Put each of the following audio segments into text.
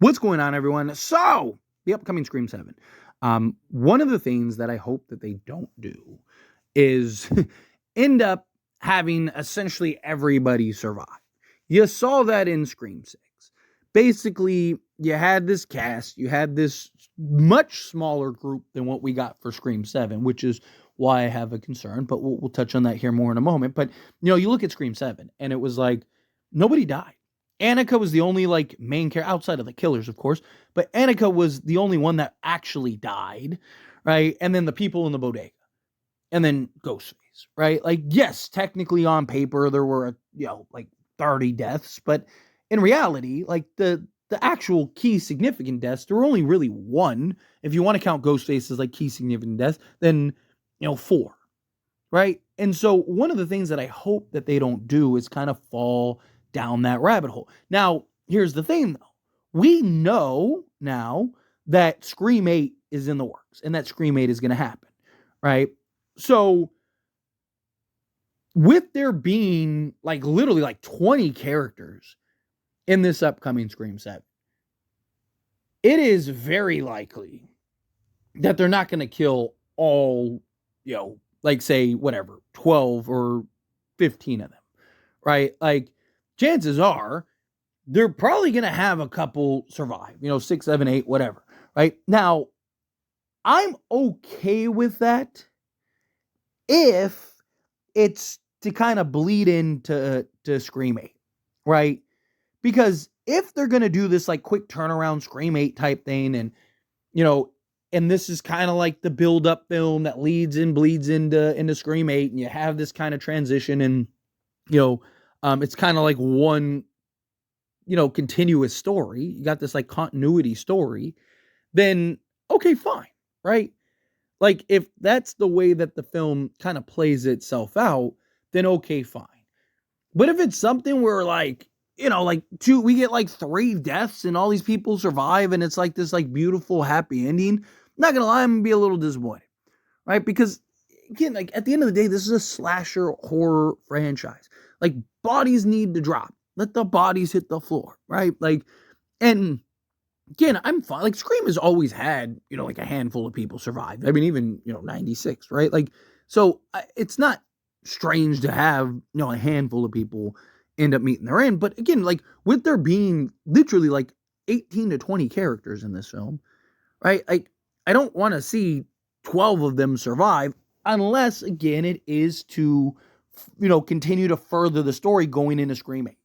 What's going on, everyone? So, the upcoming Scream 7. One of the things that I hope that they don't do is end up having essentially everybody survive. You saw that in Scream 6. Basically, you had this cast, you had this much smaller group than what we got for Scream 7, which is why I have a concern, but we'll touch on that here more in a moment. But, you look at Scream 7, and it was like, nobody died. Annika was the only main character outside of the killers, of course, but Annika was the only one that actually died, right? And then the people in the bodega, and then Ghostface, right? Like, yes, technically on paper there were 30 deaths, but in reality, the actual key significant deaths, there were only really one. If you want to count Ghostface as key significant deaths, then four, right? And so one of the things that I hope that they don't do is kind of fall down that rabbit hole. Now, here's the thing though. We know now that Scream 8 is in the works and that Scream 8 is going to happen, right? So with there being literally 20 characters in this upcoming Scream 7, it is very likely that they're not going to kill all, say whatever, 12 or 15 of them, right? Chances are they're probably going to have a couple survive, 6, 7, 8, whatever, right? Now, I'm okay with that if it's to kind of bleed into Scream 8, right? Because if they're going to do this quick turnaround Scream 8 type thing, and, and this is kind of like the build-up film that bleeds into Scream 8, and you have this kind of transition, and, it's kind of like one, continuous story. You got this continuity story, then okay, fine, right? If that's the way that the film kind of plays itself out, then okay, fine. But if it's something where we get 3 deaths and all these people survive and it's this beautiful happy ending, I'm not gonna lie, I'm gonna be a little disappointed, right? Because again, at the end of the day, this is a slasher horror franchise. Bodies need to drop. Let the bodies hit the floor, right? And again, I'm fine. Scream has always had, a handful of people survive. I mean, even, 96, right? So it's not strange to have, a handful of people end up meeting their end. But again, with there being literally 18 to 20 characters in this film, right? I don't want to see 12 of them survive unless, again, it is to, continue to further the story going into Scream 8.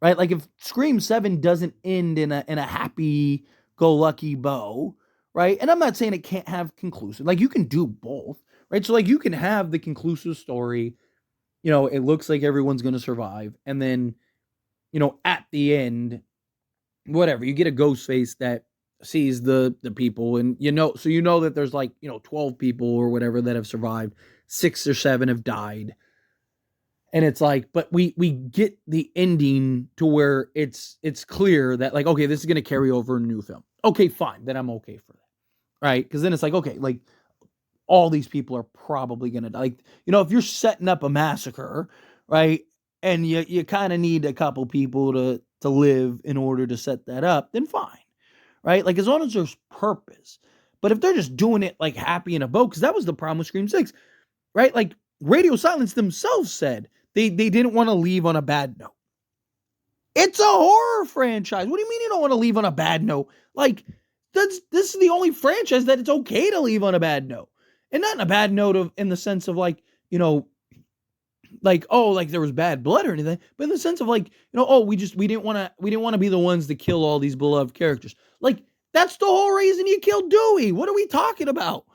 Right? If Scream 7 doesn't end in a happy-go-lucky bow, right? And I'm not saying it can't have conclusive. You can do both, right? So, you can have the conclusive story, it looks like everyone's going to survive. And then, at the end, whatever, you get a Ghostface that sees the people, and so that there's 12 people or whatever that have survived. 6 or 7 have died. And it's but we get the ending to where it's clear that okay, this is going to carry over in a new film. Okay, fine. Then I'm okay for that. Right? Because then it's okay, all these people are probably going to die. If you're setting up a massacre, right? And you kind of need a couple people to live in order to set that up, then fine. Right? As long as there's purpose. But if they're just doing it happy in a boat, because that was the problem with Scream 6, right? Radio Silence themselves said they didn't want to leave on a bad note. It's a horror franchise. What do you mean you don't want to leave on a bad note? This is the only franchise that it's okay to leave on a bad note. And not in a bad note in the sense of there was bad blood or anything, but in the sense of we didn't want to be the ones to kill all these beloved characters. That's the whole reason you killed Dewey. What are we talking about?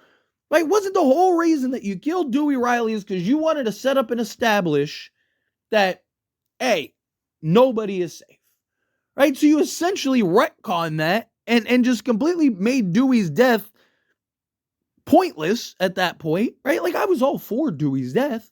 Wasn't the whole reason that you killed Dewey Riley is because you wanted to set up and establish that, hey, nobody is safe, right? So you essentially retconned that and just completely made Dewey's death pointless at that point, right? I was all for Dewey's death.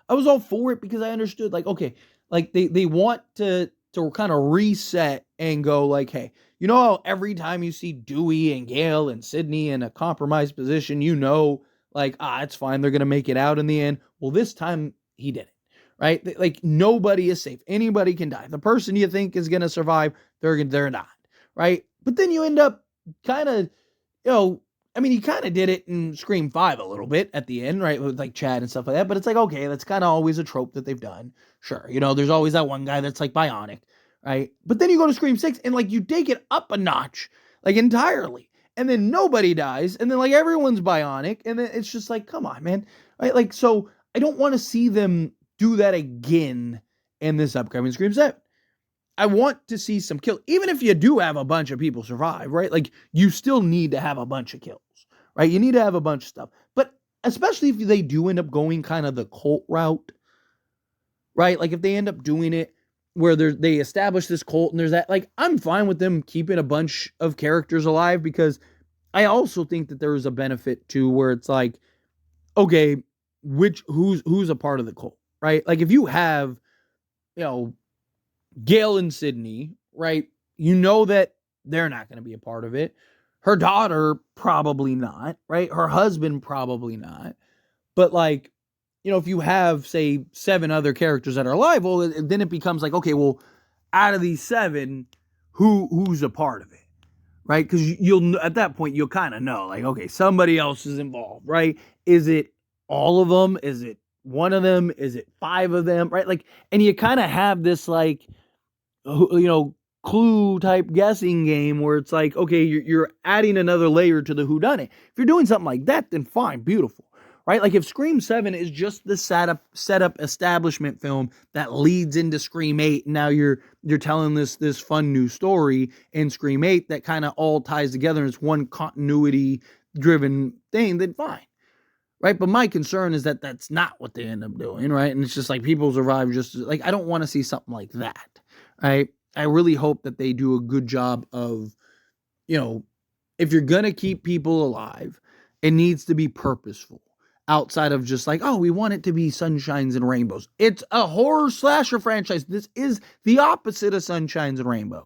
I was all for it because I understood, okay, they want to kind of reset and go hey, how every time you see Dewey and Gail and Sydney in a compromised position, it's fine, they're going to make it out in the end. Well, this time he didn't, right? Nobody is safe. Anybody can die. The person you think is going to survive, they're not, right? But then you end up kind of, I mean, he kind of did it in Scream 5 a little bit at the end, right? With like Chad and stuff like that. But it's like, okay, that's kind of always a trope that they've done. Sure. There's always that one guy that's like bionic, right? But then you go to Scream 6 and like you take it up a notch, like entirely. And then nobody dies. And then like everyone's bionic. And then it's just like, come on, man. Right? Like, so I don't want to see them do that again in this upcoming Scream 7. I want to see some kills. Even if you do have a bunch of people survive, right? Like, you still need to have a bunch of kills, right? You need to have a bunch of stuff. But especially if they do end up going kind of the cult route, right? Like, if they end up doing it where they establish this cult and there's that, like, I'm fine with them keeping a bunch of characters alive, because I also think that there is a benefit to where it's like, okay, who's a part of the cult, right? Like, if you have, Gail and Sydney, right? You know that they're not going to be a part of it. Her daughter, probably not, right? Her husband, probably not. But like, if you have, say, 7 other characters that are alive, well, then it becomes like, okay, well, out of these 7, who's a part of it, right? Because you'll at that point you'll kind of know, like, okay, somebody else is involved, right? Is it all of them? Is it one of them? Is it 5 of them, right? Like, and you kind of have this like, clue type guessing game where it's like, okay, you're adding another layer to the whodunit. If you're doing something like that, then fine, beautiful, right? Like if Scream 7 is just the setup establishment film that leads into Scream 8, and now you're telling this fun new story in Scream 8 that kind of all ties together and it's one continuity driven thing, then fine. Right. But my concern is that that's not what they end up doing. Right. And it's just like people survive just like, I don't want to see something like that. Right. I really hope that they do a good job of, if you're going to keep people alive, it needs to be purposeful outside of just like, oh, we want it to be sunshines and rainbows. It's a horror slasher franchise. This is the opposite of sunshines and rainbows.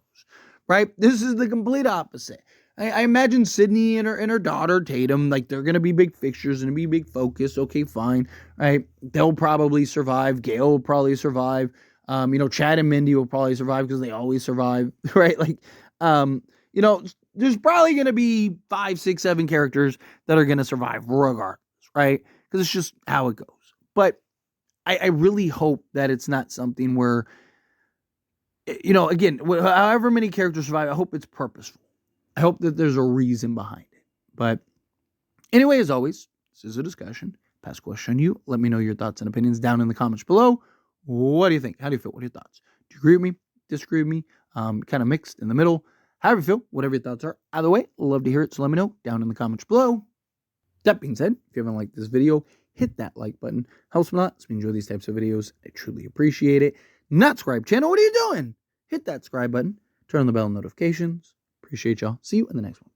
Right. This is the complete opposite. I imagine Sydney and her daughter Tatum, like they're gonna be big fixtures and be big focus. Okay, fine, right? They'll probably survive. Gail will probably survive. Chad and Mindy will probably survive because they always survive, right? Like, there's probably gonna be 5, 6, 7 characters that are gonna survive regardless, right? Because it's just how it goes. But I really hope that it's not something where, again, however many characters survive, I hope it's purposeful. I hope that there's a reason behind it. But anyway, as always, this is a discussion. Pass question on you. Let me know your thoughts and opinions down in the comments below. What do you think? How do you feel? What are your thoughts? Do you agree with me? Disagree with me? Kind of mixed in the middle. However you feel, whatever your thoughts are. Either way, love to hear it. So let me know down in the comments below. That being said, if you haven't liked this video, hit that like button. Helps me a lot. So if you enjoy these types of videos, I truly appreciate it. Not subscribe channel. What are you doing? Hit that subscribe button. Turn on the bell notifications. Appreciate y'all. See you in the next one.